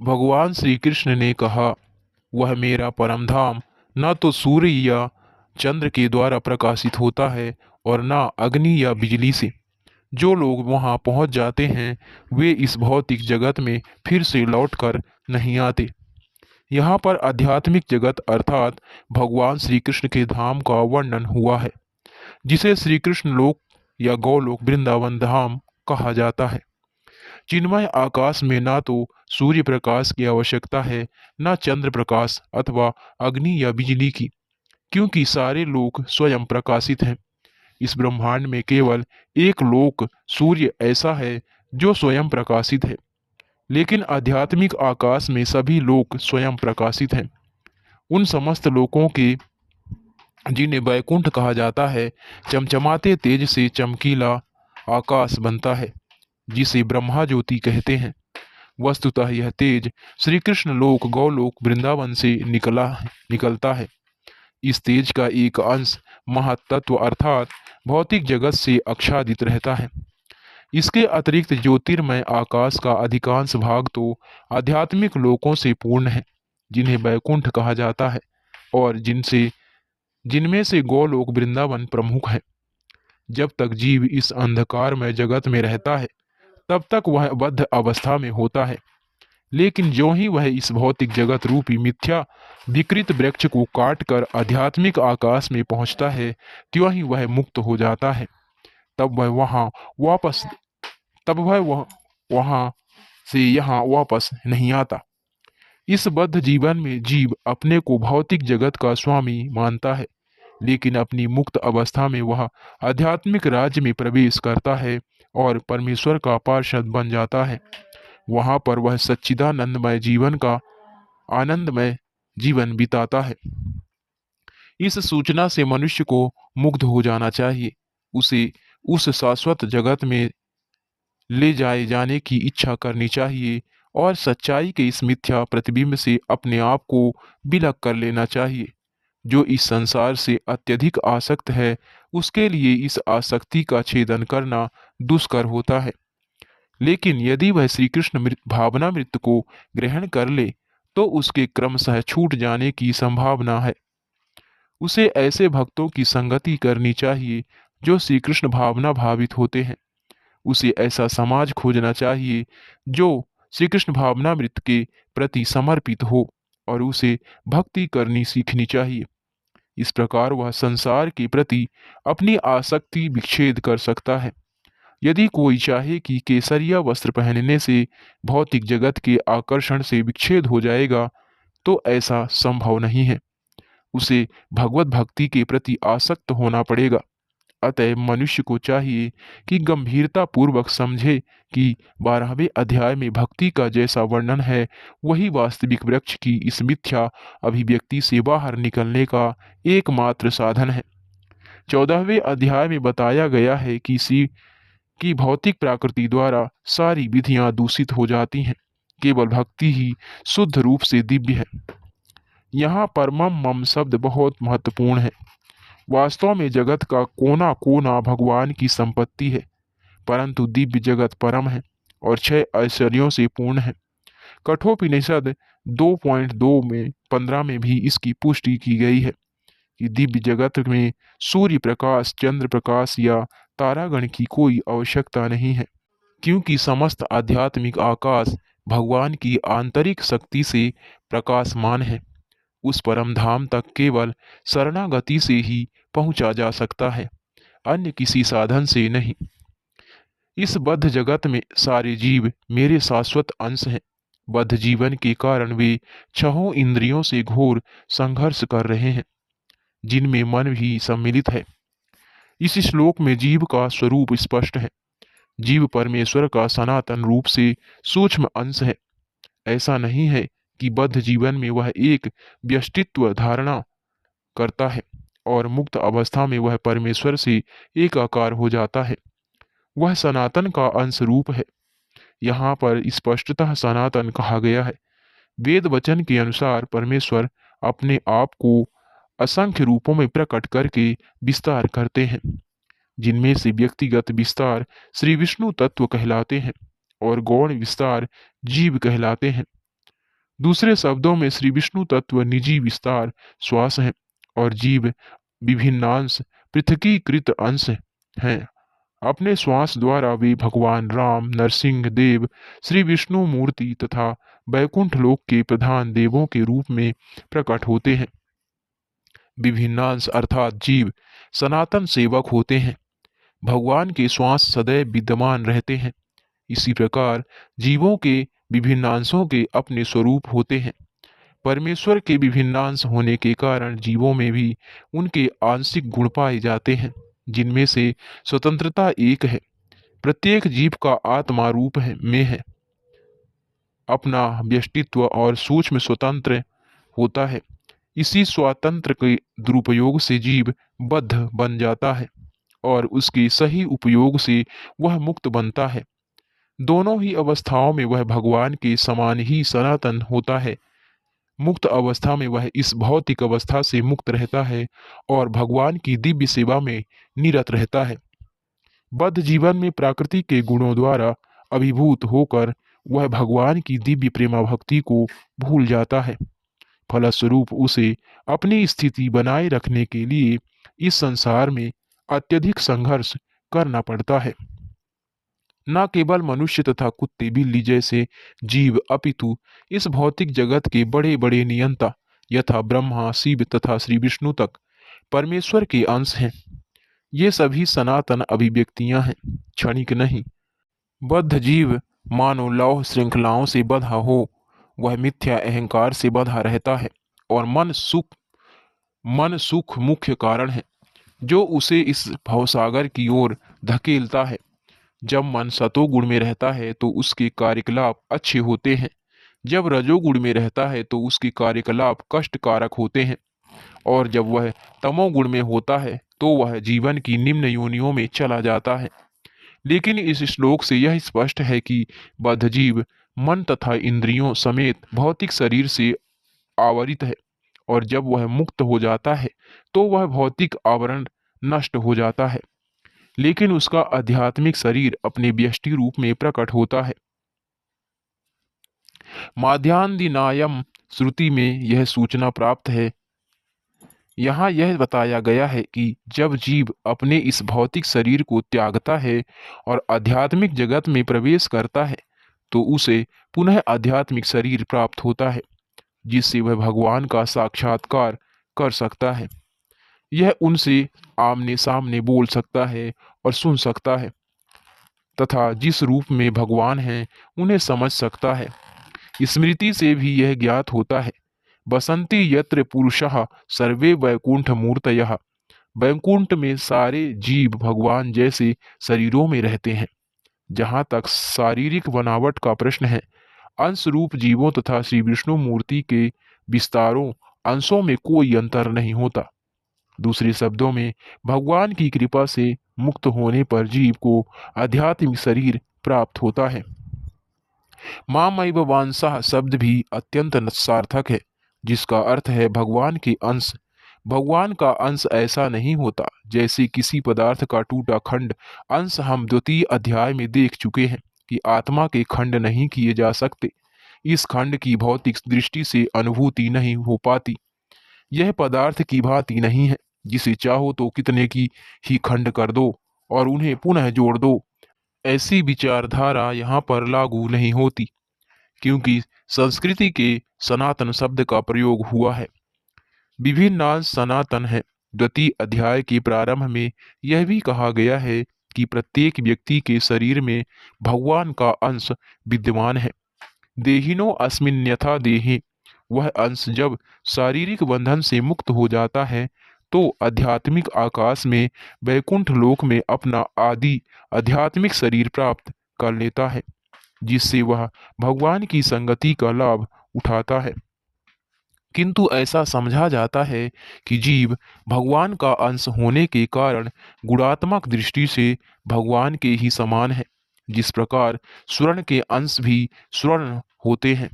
भगवान श्री कृष्ण ने कहा, वह मेरा परम धाम न तो सूर्य या चंद्र के द्वारा प्रकाशित होता है और न अग्नि या बिजली से। जो लोग वहां पहुंच जाते हैं वे इस भौतिक जगत में फिर से लौटकर नहीं आते। यहाँ पर आध्यात्मिक जगत अर्थात भगवान श्री कृष्ण के धाम का वर्णन हुआ है, जिसे श्री कृष्ण लोक या गौलोक वृंदावन धाम कहा जाता है। चिन्मय आकाश में ना तो सूर्य प्रकाश की आवश्यकता है, न चंद्र प्रकाश अथवा अग्नि या बिजली की, क्योंकि सारे लोक स्वयं प्रकाशित हैं। इस ब्रह्मांड में केवल एक लोक सूर्य ऐसा है जो स्वयं प्रकाशित है, लेकिन आध्यात्मिक आकाश में सभी लोक स्वयं प्रकाशित हैं। उन समस्त लोकों के, जिन्हें वैकुंठ कहा जाता है, चमचमाते तेज से चमकीला आकाश बनता है, जिसे ब्रह्मा ज्योति कहते हैं। वस्तुतः यह तेज श्री कृष्ण लोक गौलोक वृंदावन से निकलता है। इस तेज का एक अंश महत्तत्व अर्थात भौतिक जगत से आच्छादित रहता है। इसके अतिरिक्त ज्योतिर्मय आकाश का अधिकांश भाग तो आध्यात्मिक लोकों से पूर्ण है, जिन्हें वैकुंठ कहा जाता है और जिनमें से गोलोक वृंदावन प्रमुख है। जब तक जीव इस अंधकारमय जगत में रहता है तब तक वह बद्ध अवस्था में होता है, लेकिन जो ही वह इस भौतिक जगत रूपी मिथ्या विकृत वृक्ष को काट कर आध्यात्मिक आकाश में पहुंचता है, त्यों ही वह मुक्त हो जाता है। तब वह वहां वापस तब वह वहां से यहाँ वापस नहीं आता। इस बद्ध जीवन में जीव अपने को भौतिक जगत का स्वामी मानता है, लेकिन अपनी मुक्त अवस्था में वह आध्यात्मिक राज्य में प्रवेश करता है और परमेश्वर का पार्षद बन जाता है। वहां पर वह सच्चिदानंदमय जीवन का आनंदमय जीवन बिताता है। इस सूचना से मनुष्य को मुग्ध हो जाना चाहिए। उसे उस शाश्वत जगत में ले जाए जाने की इच्छा करनी चाहिए और सच्चाई के इस मिथ्या प्रतिबिंब से अपने आप को विलग कर लेना चाहिए। जो इस संसार से अत्यधिक आसक्त है, उसके लिए इस आसक्ति का छेदन करना दुष्कर होता है। लेकिन यदि वह श्री कृष्ण भावनामृत को ग्रहण कर ले तो उसके क्रमशः छूट जाने की संभावना है। उसे ऐसे भक्तों की संगति करनी चाहिए जो श्री कृष्ण भावना भावित होते हैं। उसे ऐसा समाज खोजना चाहिए जो श्री कृष्ण भावनामृत के प्रति समर्पित हो और उसे भक्ति करनी सीखनी चाहिए। इस प्रकार वह संसार के प्रति अपनी आसक्ति विच्छेद कर सकता है। यदि कोई चाहे कि केसरिया वस्त्र पहनने से भौतिक जगत के आकर्षण से विच्छेद हो जाएगा, तो ऐसा संभव नहीं है। उसे भगवत भक्ति के प्रति आसक्त होना पड़ेगा। अतएव मनुष्य को चाहिए कि गंभीरता पूर्वक समझे कि 12वें अध्याय में भक्ति का जैसा वर्णन है, वही वास्तविक वृक्ष की इस मिथ्या अभिव्यक्ति से बाहर निकलने का एकमात्र साधन है। 14वें अध्याय में बताया गया है कि भौतिक प्रकृति द्वारा सारी विधियां दूषित हो जाती हैं। केवल भक्ति ही शुद्ध रूप से दिव्य है। यहाँ पर मम मम शब्द बहुत महत्वपूर्ण है। वास्तव में जगत का कोना कोना भगवान की संपत्ति है, परंतु दिव्य जगत परम है और 6 ऐश्वर्यों से पूर्ण है। कठोपनिषद 2.2 में 15 में भी इसकी पुष्टि की गई है कि दिव्य जगत में सूर्य प्रकाश, चंद्र प्रकाश या तारागण की कोई आवश्यकता नहीं है, क्योंकि समस्त आध्यात्मिक आकाश भगवान की आंतरिक शक्ति से प्रकाशमान है। उस परम धाम तक केवल शरणागति से ही पहुंचा जा सकता है, अन्य किसी साधन से नहीं। इस बद्ध जगत में सारे जीव मेरे शाश्वत अंश हैं। बद्ध जीवन के कारण वे 6 इंद्रियों से घोर संघर्ष कर रहे हैं, जिनमें मन भी सम्मिलित है। इस श्लोक में जीव का स्वरूप स्पष्ट है। जीव परमेश्वर का सनातन रूप से सूक्ष्म अंश है। ऐसा नहीं है कि बद्ध जीवन में वह एक व्यष्टित्व धारणा करता है और मुक्त अवस्था में वह परमेश्वर से एकाकार हो जाता है। वह सनातन का अंश रूप है। यहाँ पर स्पष्टतः सनातन कहा गया है। वेद वचन के अनुसार परमेश्वर अपने आप को असंख्य रूपों में प्रकट करके विस्तार करते हैं, जिनमें से व्यक्तिगत विस्तार श्री विष्णु तत्व कहलाते हैं और गौण विस्तार जीव कहलाते हैं। दूसरे शब्दों में श्री विष्णु तत्व निजी विस्तार श्वास है और जीव विभिन्नांश पृथकीकृत अंश हैं। अपने श्वास द्वारा वे भगवान राम, नरसिंह देव, श्री विष्णु मूर्ति तथा वैकुंठ लोक के प्रधान देवों के रूप में प्रकट होते हैं। विभिन्नांश अर्थात जीव सनातन सेवक होते हैं। भगवान के श्वास सदैव विद्यमान रहते हैं। इसी प्रकार जीवों के विभिन्नांशों के अपने स्वरूप होते हैं। परमेश्वर के विभिन्नांश होने के कारण जीवों में भी उनके आंशिक गुण पाए जाते हैं, जिनमें से स्वतंत्रता एक है। प्रत्येक जीव का आत्मा रूप में है अपना व्यष्टित्व और सूक्ष्म स्वतंत्र होता है। इसी स्वातंत्र के दुरुपयोग से जीव बद्ध बन जाता है और उसके सही उपयोग से वह मुक्त बनता है। दोनों ही अवस्थाओं में वह भगवान के समान ही सनातन होता है। मुक्त अवस्था में वह इस भौतिक अवस्था से मुक्त रहता है और भगवान की दिव्य सेवा में निरत रहता है। बद्ध जीवन में प्रकृति के गुणों द्वारा अभिभूत होकर वह भगवान की दिव्य प्रेमा भक्ति को भूल जाता है। फलस्वरूप उसे अपनी स्थिति बनाए रखने के लिए इस संसार में अत्यधिक संघर्ष करना पड़ता है। न केवल मनुष्य तथा कुत्ते बिल्ली जैसे जीव अपितु इस भौतिक जगत के बड़े बड़े नियंता यथा ब्रह्मा, शिव तथा श्री विष्णु तक परमेश्वर के अंश हैं। ये सभी सनातन अभिव्यक्तियां हैं, क्षणिक नहीं। बद्ध जीव मानो लौह श्रृंखलाओं से बंधा हो, वह मिथ्या अहंकार से बंधा रहता है और मन सुख मुख्य कारण है जो उसे इस भवसागर की ओर धकेलता है। जब मन सतोगुण में रहता है तो उसके कार्यकलाप अच्छे होते हैं, जब रजोगुण में रहता है तो उसके कार्यकलाप कष्टकारक होते हैं और जब वह तमोगुण में होता है तो वह जीवन की निम्न योनियों में चला जाता है। लेकिन इस श्लोक से यह स्पष्ट है कि बद्ध जीव मन तथा इंद्रियों समेत भौतिक शरीर से आवरित है और जब वह मुक्त हो जाता है तो वह भौतिक आवरण नष्ट हो जाता है, लेकिन उसका आध्यात्मिक शरीर अपने व्यष्टि रूप में प्रकट होता है। माध्यान्दिनायम श्रुति में यह सूचना प्राप्त है। यहाँ यह बताया गया है कि जब जीव अपने इस भौतिक शरीर को त्यागता है और आध्यात्मिक जगत में प्रवेश करता है तो उसे पुनः आध्यात्मिक शरीर प्राप्त होता है, जिससे वह भगवान का साक्षात्कार कर सकता है। यह उनसे आमने सामने बोल सकता है और सुन सकता है तथा जिस रूप में भगवान हैं उन्हें समझ सकता है। स्मृति से भी यह ज्ञात होता है। बसंती यत्र पुरुषः सर्वे वैकुंठ मूर्तयः। वैकुंठ में सारे जीव भगवान जैसे शरीरों में रहते हैं। जहाँ तक शारीरिक बनावट का प्रश्न है, अंश रूप जीवों तथा श्री विष्णु मूर्ति के विस्तारों अंशों में कोई अंतर नहीं होता। दूसरे शब्दों में भगवान की कृपा से मुक्त होने पर जीव को आध्यात्मिक शरीर प्राप्त होता है। मामैव वांसः शब्द भी अत्यंत सार्थक है, जिसका अर्थ है भगवान के अंश। भगवान का अंश ऐसा नहीं होता जैसे किसी पदार्थ का टूटा खंड। अंश हम द्वितीय अध्याय में देख चुके हैं कि आत्मा के खंड नहीं किए जा सकते। इस खंड की भौतिक दृष्टि से अनुभूति नहीं हो पाती। यह पदार्थ की भांति नहीं है जिसे चाहो तो कितने की ही खंड कर दो और उन्हें पुनः जोड़ दो। ऐसी विचारधारा यहाँ पर लागू नहीं होती, क्योंकि संस्कृति के सनातन शब्द का प्रयोग हुआ है। विभिन्नांश सनातन है। द्वितीय अध्याय के प्रारंभ में यह भी कहा गया है कि प्रत्येक व्यक्ति के शरीर में भगवान का अंश विद्यमान है। देहिनो अस्मिन्यथा देहि। वह अंश जब शारीरिक बंधन से मुक्त हो जाता है तो आध्यात्मिक आकाश में वैकुंठ लोक में अपना आदि आध्यात्मिक शरीर प्राप्त कर लेता है, जिससे वह भगवान की संगति का लाभ उठाता है। किंतु ऐसा समझा जाता है कि जीव भगवान का अंश होने के कारण गुणात्मक दृष्टि से भगवान के ही समान है। जिस प्रकार स्वर्ण के अंश भी स्वर्ण होते हैं,